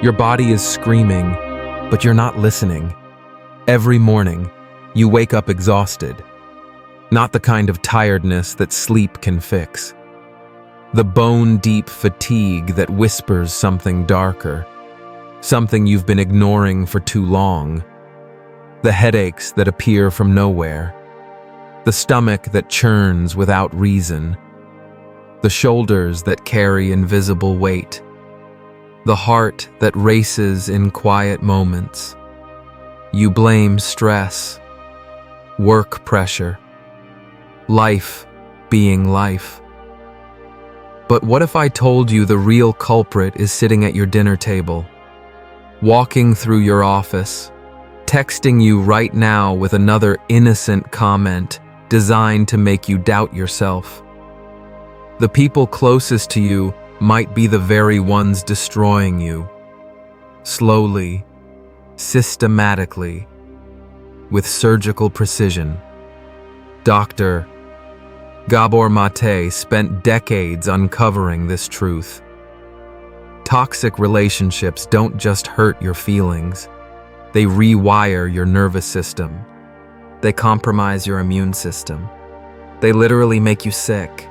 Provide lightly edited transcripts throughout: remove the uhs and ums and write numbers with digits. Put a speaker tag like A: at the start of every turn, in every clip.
A: Your body is screaming, but you're not listening. Every morning, you wake up exhausted. Not the kind of tiredness that sleep can fix. The bone-deep fatigue that whispers something darker, something you've been ignoring for too long. The headaches that appear from nowhere. The stomach that churns without reason. The shoulders that carry invisible weight. The heart that races in quiet moments. You blame stress, work pressure, life being life. But what if I told you the real culprit is sitting at your dinner table, walking through your office, texting you right now with another innocent comment designed to make you doubt yourself? The people closest to you might be the very ones destroying you. Slowly, systematically, with surgical precision. Dr. Gabor Mate spent decades uncovering this truth. Toxic relationships don't just hurt your feelings. They rewire your nervous system. They compromise your immune system. They literally make you sick.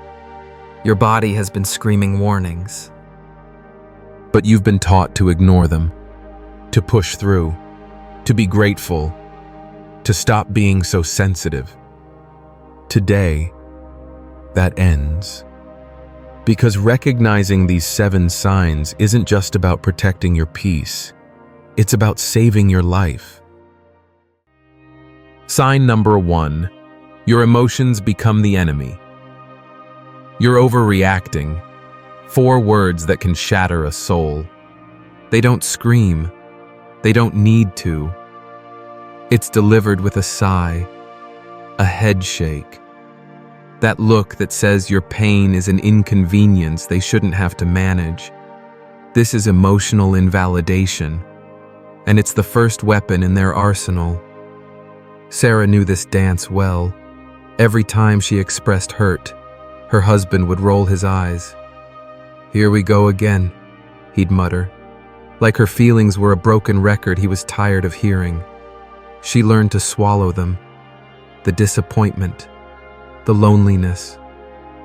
A: Your body has been screaming warnings.
B: But you've been taught to ignore them, to push through, to be grateful, to stop being so sensitive. Today, that ends. Because recognizing these 7 signs isn't just about protecting your peace, it's about saving your life. Sign number 1, your emotions become the enemy. You're overreacting. 4 words that can shatter a soul. They don't scream. They don't need to. It's delivered with a sigh, a head shake. That look that says your pain is an inconvenience they shouldn't have to manage. This is emotional invalidation, and it's the first weapon in their arsenal. Sarah knew this dance well. Every time she expressed hurt, her husband would roll his eyes. "Here we go again," he'd mutter. Like her feelings were a broken record he was tired of hearing. She learned to swallow them. The disappointment, the loneliness,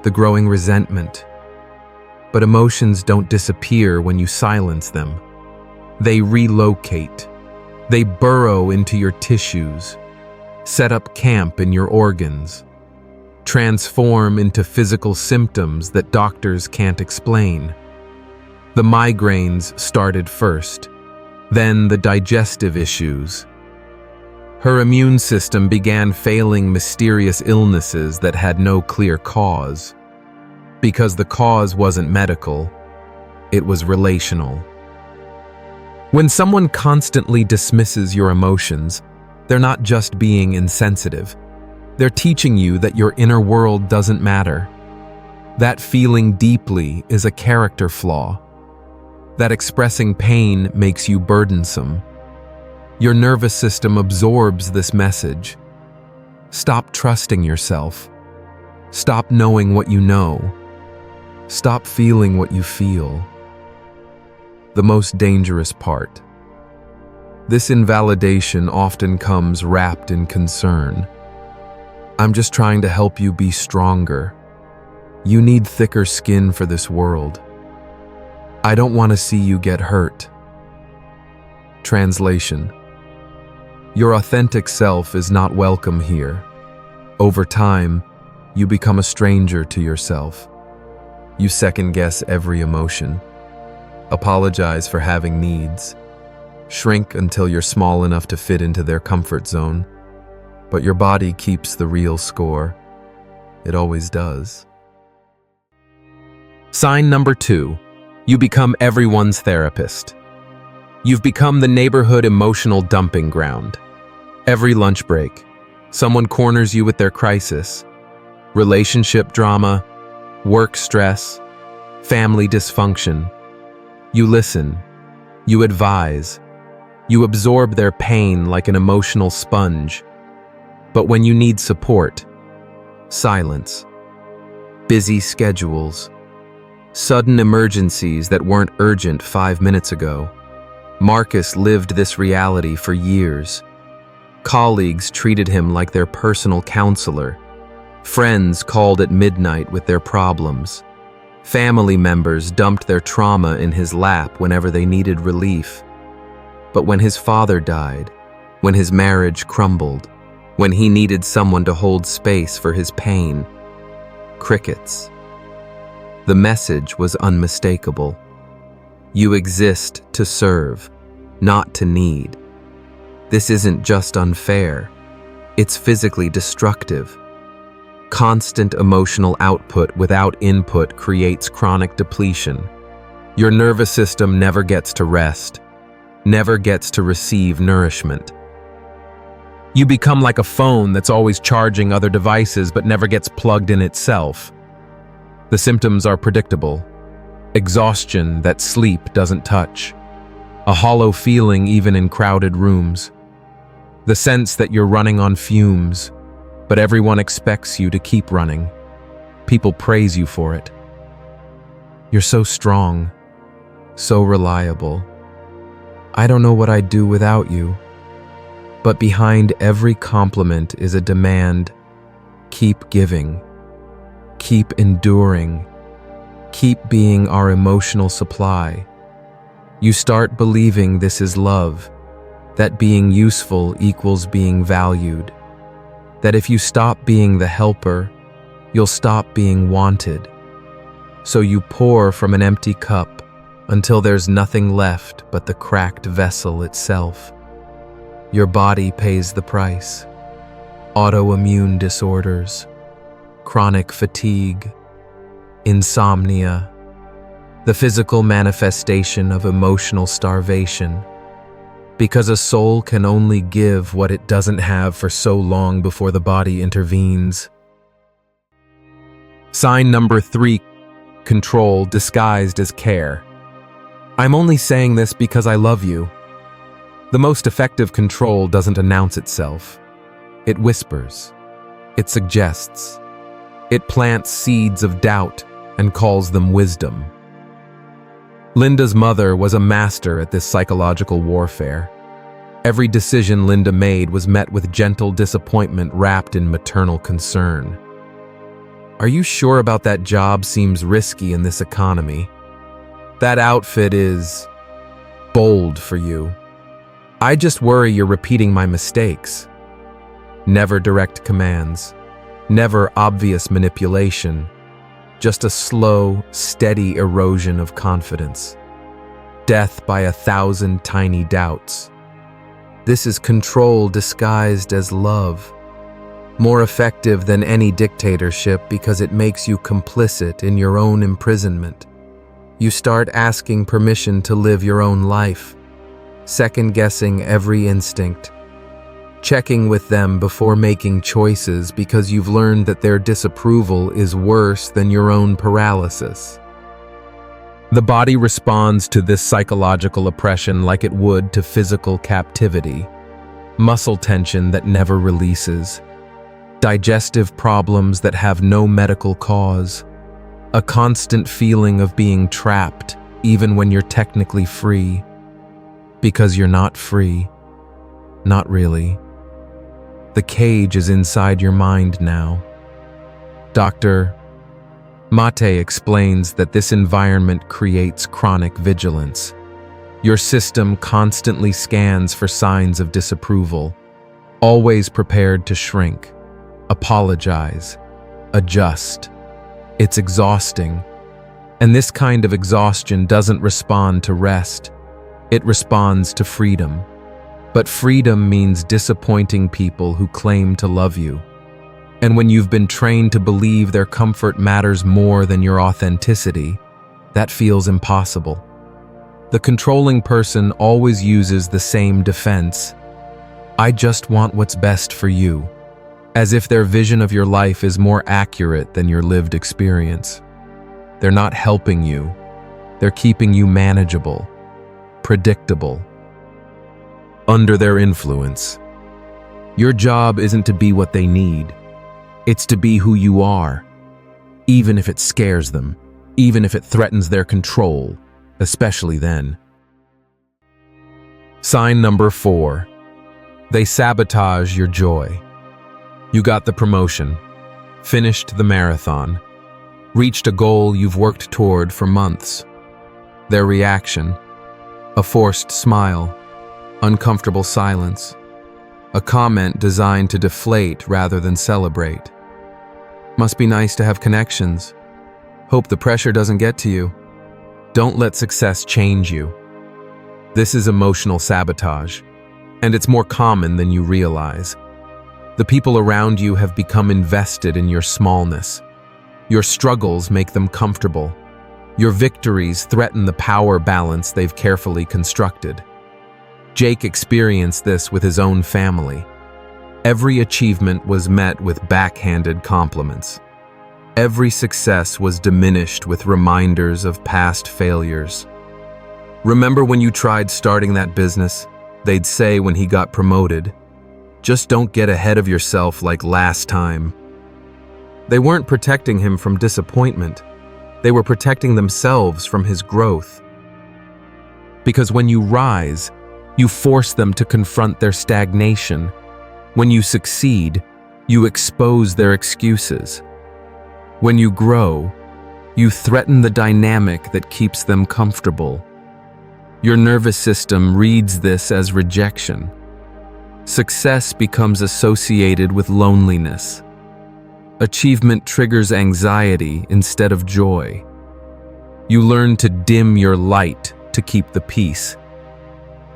B: the growing resentment. But emotions don't disappear when you silence them. They relocate. They burrow into your tissues, set up camp in your organs, transform into physical symptoms that doctors can't explain. The migraines started first, then the digestive issues. Her immune system began failing mysterious illnesses that had no clear cause. Because the cause wasn't medical, it was relational. When someone constantly dismisses your emotions, they're not just being insensitive. They're teaching you that your inner world doesn't matter. That feeling deeply is a character flaw. That expressing pain makes you burdensome. Your nervous system absorbs this message. Stop trusting yourself. Stop knowing what you know. Stop feeling what you feel. The most dangerous part. This invalidation often comes wrapped in concern. "I'm just trying to help you be stronger. You need thicker skin for this world. I don't want to see you get hurt." Translation: your authentic self is not welcome here. Over time, you become a stranger to yourself. You second-guess every emotion. Apologize for having needs. Shrink until you're small enough to fit into their comfort zone. But your body keeps the real score. It always does. Sign number 2, you become everyone's therapist. You've become the neighborhood emotional dumping ground. Every lunch break, someone corners you with their crisis. Relationship drama, work stress, family dysfunction. You listen, you advise, you absorb their pain like an emotional sponge. But when you need support, silence, busy schedules, sudden emergencies that weren't urgent 5 minutes ago,
A: Marcus lived this reality for years. Colleagues treated him like their personal counselor. Friends called at midnight with their problems. Family members dumped their trauma in his lap whenever they needed relief. But when his father died, when his marriage crumbled, when he needed someone to hold space for his pain, crickets. The message was unmistakable. You exist to serve, not to need. This isn't just unfair, it's physically destructive. Constant emotional output without input creates chronic depletion. Your nervous system never gets to rest, never gets to receive nourishment. You become like a phone that's always charging other devices but never gets plugged in itself. The symptoms are predictable. Exhaustion that sleep doesn't touch. A hollow feeling even in crowded rooms. The sense that you're running on fumes, but everyone expects you to keep running. People praise you for it. You're so strong, so reliable. I don't know what I'd do without you. But behind every compliment is a demand. Keep giving. Keep enduring. Keep being our emotional supply. You start believing this is love, that being useful equals being valued, that if you stop being the helper, you'll stop being wanted. So you pour from an empty cup until there's nothing left but the cracked vessel itself. Your body pays the price. Autoimmune disorders, chronic fatigue, insomnia, the physical manifestation of emotional starvation. Because a soul can only give what it doesn't have for so long before the body intervenes. Sign number 3, control disguised as care. I'm only saying this because I love you. The most effective control doesn't announce itself. It whispers. It suggests. It plants seeds of doubt and calls them wisdom. Linda's mother was a master at this psychological warfare. Every decision Linda made was met with gentle disappointment wrapped in maternal concern. Are you sure about that job? Seems risky in this economy. That outfit is bold for you. I just worry you're repeating my mistakes. Never direct commands, never obvious manipulation, just a slow, steady erosion of confidence. Death by 1,000 tiny doubts. This is control disguised as love. More effective than any dictatorship because it makes you complicit in your own imprisonment. You start asking permission to live your own life, second-guessing every instinct, checking with them before making choices because you've learned that their disapproval is worse than your own paralysis. The body responds to this psychological oppression like it would to physical captivity, muscle tension that never releases, digestive problems that have no medical cause, a constant feeling of being trapped even when you're technically free. Because you're not free. Not really. The cage is inside your mind now. Dr. Mate explains that this environment creates chronic vigilance. Your system constantly scans for signs of disapproval, always prepared to shrink, apologize, adjust. It's exhausting. And this kind of exhaustion doesn't respond to rest. It responds to freedom. But freedom means disappointing people who claim to love you. And when you've been trained to believe their comfort matters more than your authenticity, that feels impossible. The controlling person always uses the same defense. I just want what's best for you, as if their vision of your life is more accurate than your lived experience. They're not helping you. They're keeping you manageable, predictable, under their influence. Your job isn't to be what they need. It's to be who you are, even if it scares them, even if it threatens their control, especially then.
B: Sign number 4. They sabotage your joy. You got the promotion, finished the marathon, reached a goal you've worked toward for months. Their reaction: a forced smile, uncomfortable silence, a comment designed to deflate rather than celebrate. Must be nice to have connections. Hope the pressure doesn't get to you. Don't let success change you. This is emotional sabotage, and it's more common than you realize. The people around you have become invested in your smallness. Your struggles make them comfortable. Your victories threaten the power balance they've carefully constructed. Jake experienced this with his own family. Every achievement was met with backhanded compliments. Every success was diminished with reminders of past failures. Remember when you tried starting that business? They'd say when he got promoted, "Just don't get ahead of yourself like last time." They weren't protecting him from disappointment. They were protecting themselves from his growth. Because when you rise, you force them to confront their stagnation. When you succeed, you expose their excuses. When you grow, you threaten the dynamic that keeps them comfortable. Your nervous system reads this as rejection. Success becomes associated with loneliness. Achievement triggers anxiety instead of joy. You learn to dim your light to keep the peace.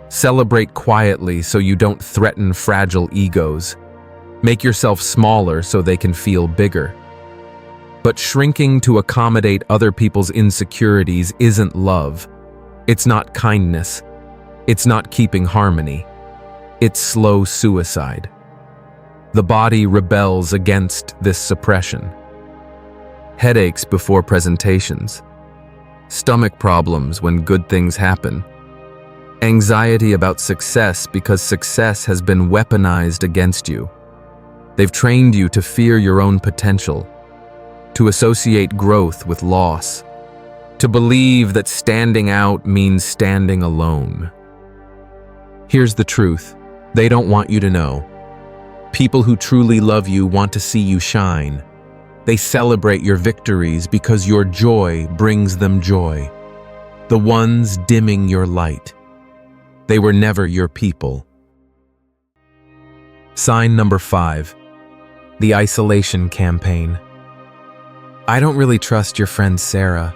B: Celebrate quietly so you don't threaten fragile egos. Make yourself smaller so they can feel bigger. But shrinking to accommodate other people's insecurities isn't love. It's not kindness. It's not keeping harmony. It's slow suicide. The body rebels against this suppression. Headaches before presentations. Stomach problems when good things happen. Anxiety about success because success has been weaponized against you. They've trained you to fear your own potential, to associate growth with loss, to believe that standing out means standing alone. Here's the truth. They don't want you to know. People who truly love you want to see you shine. They celebrate your victories because your joy brings them joy. The ones dimming your light, they were never your people. Sign number 5. The isolation campaign. I don't really trust your friend Sarah.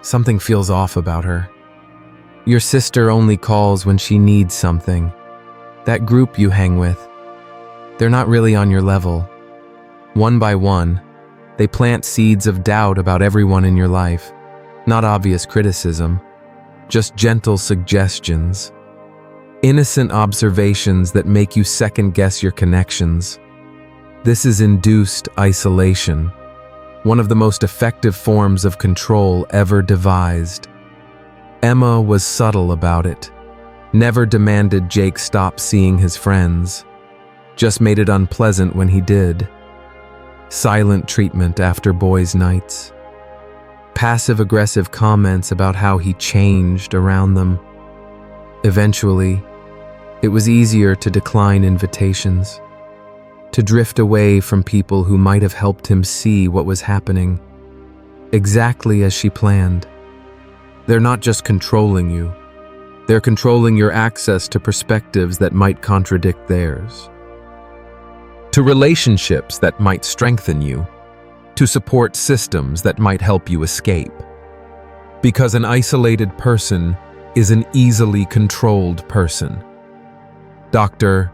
B: Something feels off about her. Your sister only calls when she needs something. That group you hang with, they're not really on your level. One by one, they plant seeds of doubt about everyone in your life. Not obvious criticism, just gentle suggestions. Innocent observations that make you second-guess your connections. This is induced isolation, one of the most effective forms of control ever devised. Emma was subtle about it. Never demanded Jake stop seeing his friends. Just made it unpleasant when he did. Silent treatment after boys' nights. Passive-aggressive comments about how he changed around them. Eventually, it was easier to decline invitations, to drift away from people who might have helped him see what was happening, exactly as she planned. They're not just controlling you. They're controlling your access to perspectives that might contradict theirs, to relationships that might strengthen you, to support systems that might help you escape. Because an isolated person is an easily controlled person. Dr.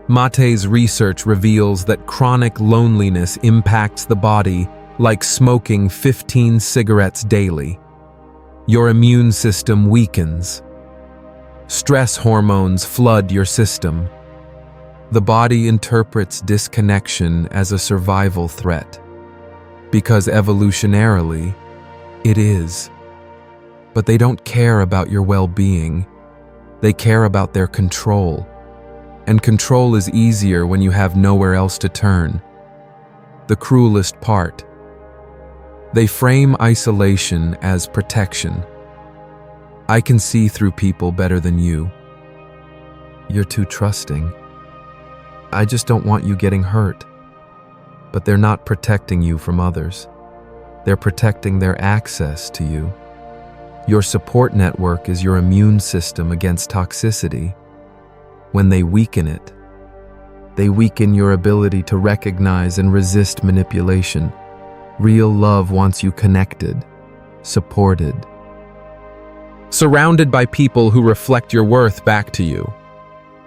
B: Mate's research reveals that chronic loneliness impacts the body like smoking 15 cigarettes daily. Your immune system weakens. Stress hormones flood your system. The body interprets disconnection as a survival threat, because evolutionarily, it is. But they don't care about your well-being. They care about their control. And control is easier when you have nowhere else to turn. The cruelest part. They frame isolation as protection. I can see through people better than you.
A: You're too trusting. I just don't want you getting hurt. But they're not protecting you from others. They're protecting their access to you. Your support network is your immune system against toxicity. When they weaken it, they weaken your ability to recognize and resist manipulation. Real love wants you connected, supported.
B: Surrounded by people who reflect your worth back to you.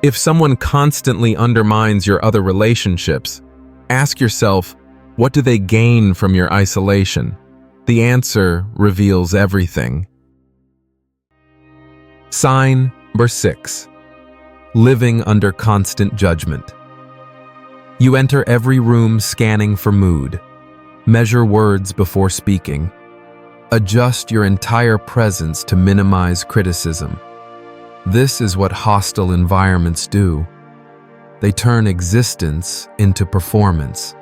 B: If someone constantly undermines your other relationships, ask yourself, what do they gain from your isolation? The answer reveals everything. Sign number 6. Living under constant judgment. You enter every room scanning for mood. Measure words before speaking. Adjust your entire presence to minimize criticism. This is what hostile environments do. They turn existence into performance.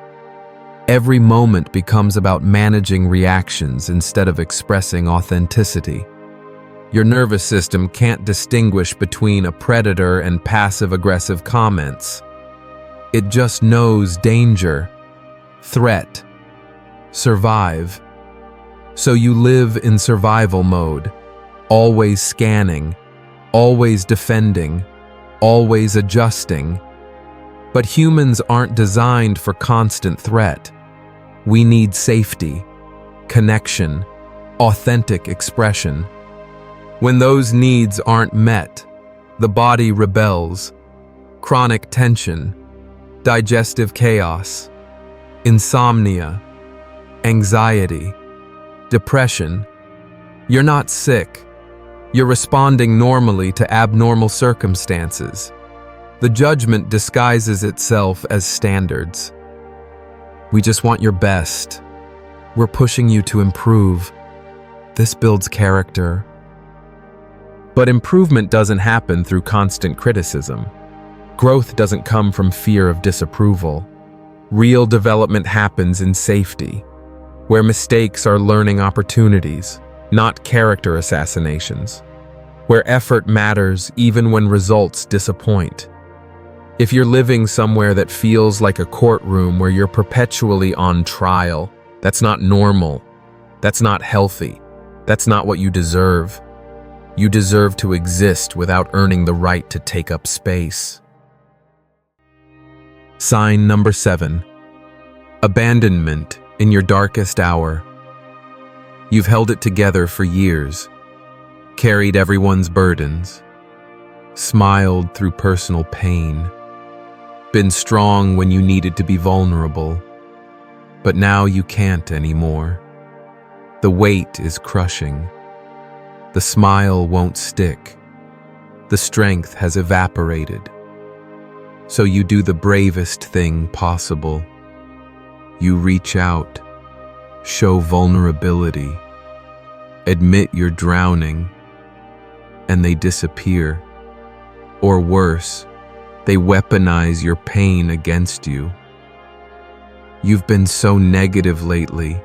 B: Every moment becomes about managing reactions instead of expressing authenticity. Your nervous system can't distinguish between a predator and passive-aggressive comments. It just knows danger, threat, survive. So you live in survival mode, always scanning, always defending, always adjusting. But humans aren't designed for constant threat. We need safety, connection, authentic expression. When those needs aren't met, the body rebels. Chronic tension, digestive chaos, insomnia, anxiety, depression. You're not sick. You're responding normally to abnormal circumstances. The judgment disguises itself as standards. We just want your best. We're pushing you to improve. This builds character. But improvement doesn't happen through constant criticism. Growth doesn't come from fear of disapproval. Real development happens in safety, where mistakes are learning opportunities, not character assassinations, where effort matters even when results disappoint. If you're living somewhere that feels like a courtroom where you're perpetually on trial, that's not normal. That's not healthy. That's not what you deserve. You deserve to exist without earning the right to take up space. Sign number 7. Abandonment in your darkest hour. You've held it together for years, carried everyone's burdens, smiled through personal pain, been strong when you needed to be vulnerable, but now you can't anymore. The weight is crushing. The smile won't stick. The strength has evaporated. So you do the bravest thing possible. You reach out, show vulnerability, admit you're drowning, and they disappear. Or worse, they weaponize your pain against you. You've been so negative lately.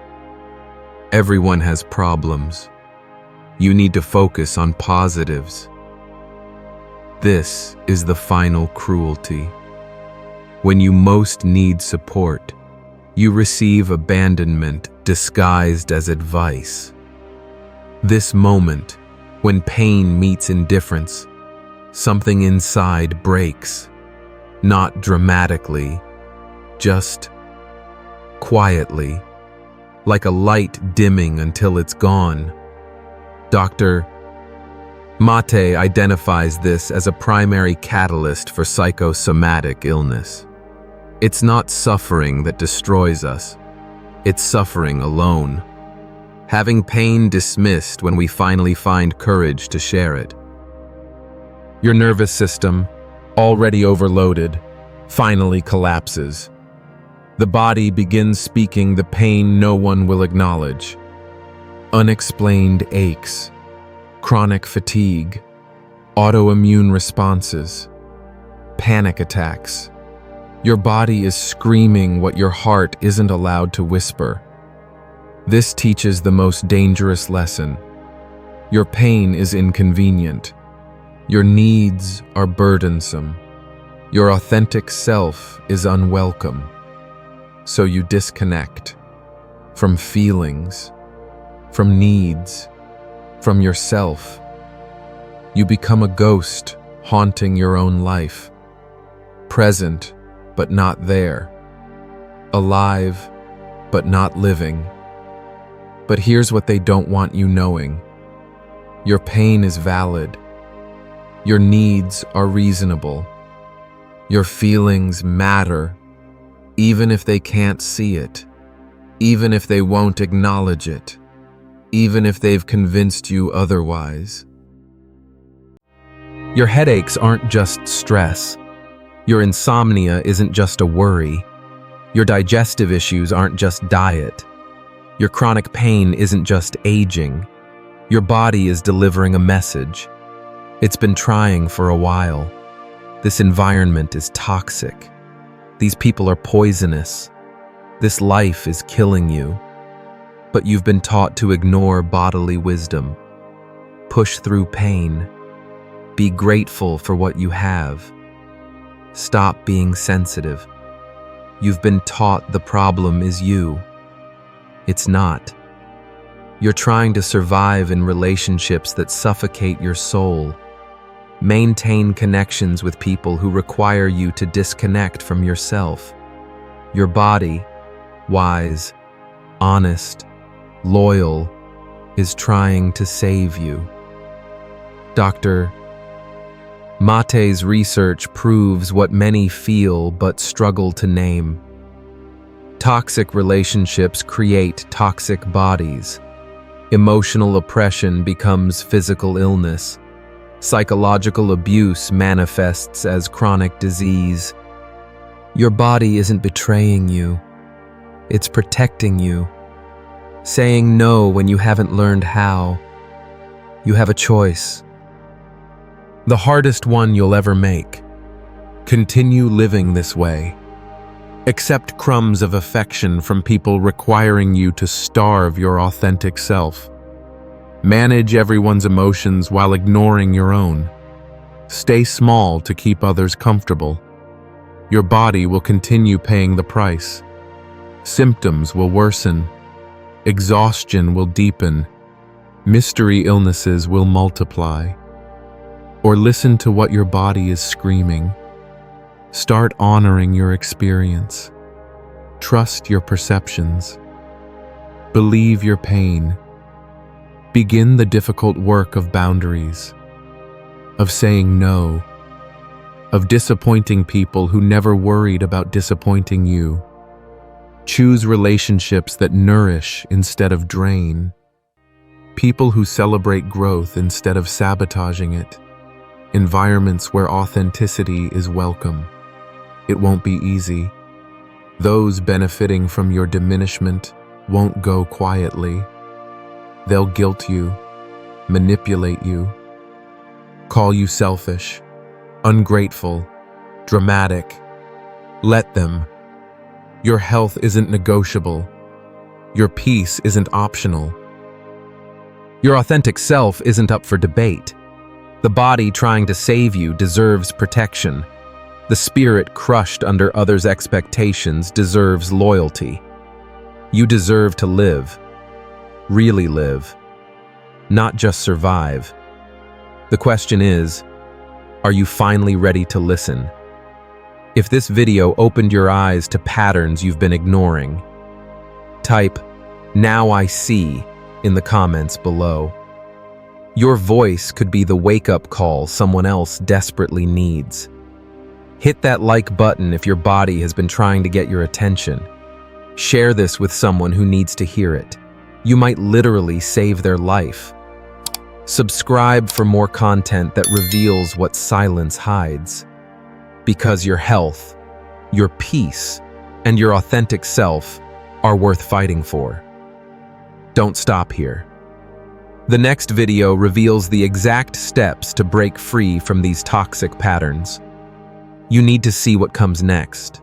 B: Everyone has problems. You need to focus on positives. This is the final cruelty. When you most need support, you receive abandonment disguised as advice. This moment, when pain meets indifference, something inside breaks. Not dramatically, just quietly, like a light dimming until it's gone. Dr. Mate identifies this as a primary catalyst for psychosomatic illness. It's not suffering that destroys us. It's suffering alone. Having pain dismissed when we finally find courage to share it. Your nervous system, already overloaded, finally collapses. The body begins speaking the pain no one will acknowledge. Unexplained aches, chronic fatigue, autoimmune responses, panic attacks. Your body is screaming what your heart isn't allowed to whisper. This teaches the most dangerous lesson. Your pain is inconvenient. Your needs are burdensome. Your authentic self is unwelcome. So you disconnect from feelings, from needs, from yourself. You become a ghost haunting your own life, present but not there, alive but not living. But here's what they don't want you knowing. Your pain is valid. Your needs are reasonable. Your feelings matter, even if they can't see it, even if they won't acknowledge it, even if they've convinced you otherwise.
A: Your headaches aren't just stress. Your insomnia isn't just a worry. Your digestive issues aren't just diet. Your chronic pain isn't just aging. Your body is delivering a message. It's been trying for a while. This environment is toxic. These people are poisonous. This life is killing you. But you've been taught to ignore bodily wisdom. Push through pain. Be grateful for what you have. Stop being sensitive. You've been taught the problem is you. It's not. You're trying to survive in relationships that suffocate your soul. Maintain connections with people who require you to disconnect from yourself. Your body, wise, honest, loyal, is trying to save you. Dr. Mate's research proves what many feel but struggle to name. Toxic relationships create toxic bodies. Emotional oppression becomes physical illness. Psychological abuse manifests as chronic disease. Your body isn't betraying you. It's protecting you. Saying no when you haven't learned how. You have a choice. The hardest one you'll ever make. Continue living this way. Accept crumbs of affection from people requiring you to starve your authentic self. Manage everyone's emotions while ignoring your own. Stay small to keep others comfortable. Your body will continue paying the price. Symptoms will worsen. Exhaustion will deepen. Mystery illnesses will multiply. Or listen to what your body is screaming. Start honoring your experience. Trust your perceptions. Believe your pain. Begin the difficult work of boundaries, of saying no, of disappointing people who never worried about disappointing you. Choose relationships that nourish instead of drain. People who celebrate growth instead of sabotaging it. Environments where authenticity is welcome. It won't be easy. Those benefiting from your diminishment won't go quietly. They'll guilt you, manipulate you, call you selfish, ungrateful, dramatic. Let them. Your health isn't negotiable. Your peace isn't optional. Your authentic self isn't up for debate. The body trying to save you deserves protection. The spirit crushed under others' expectations deserves loyalty. You deserve to live. Really live, not just survive. The question is, are you finally ready to listen? If this video opened your eyes to patterns you've been ignoring, type, "Now I see," in the comments below. Your voice could be the wake-up call someone else desperately needs. Hit that like button if your body has been trying to get your attention. Share this with someone who needs to hear it. You might literally save their life. Subscribe for more content that reveals what silence hides. Because your health, your peace, and your authentic self are worth fighting for. Don't stop here. The next video reveals the exact steps to break free from these toxic patterns. You need to see what comes next.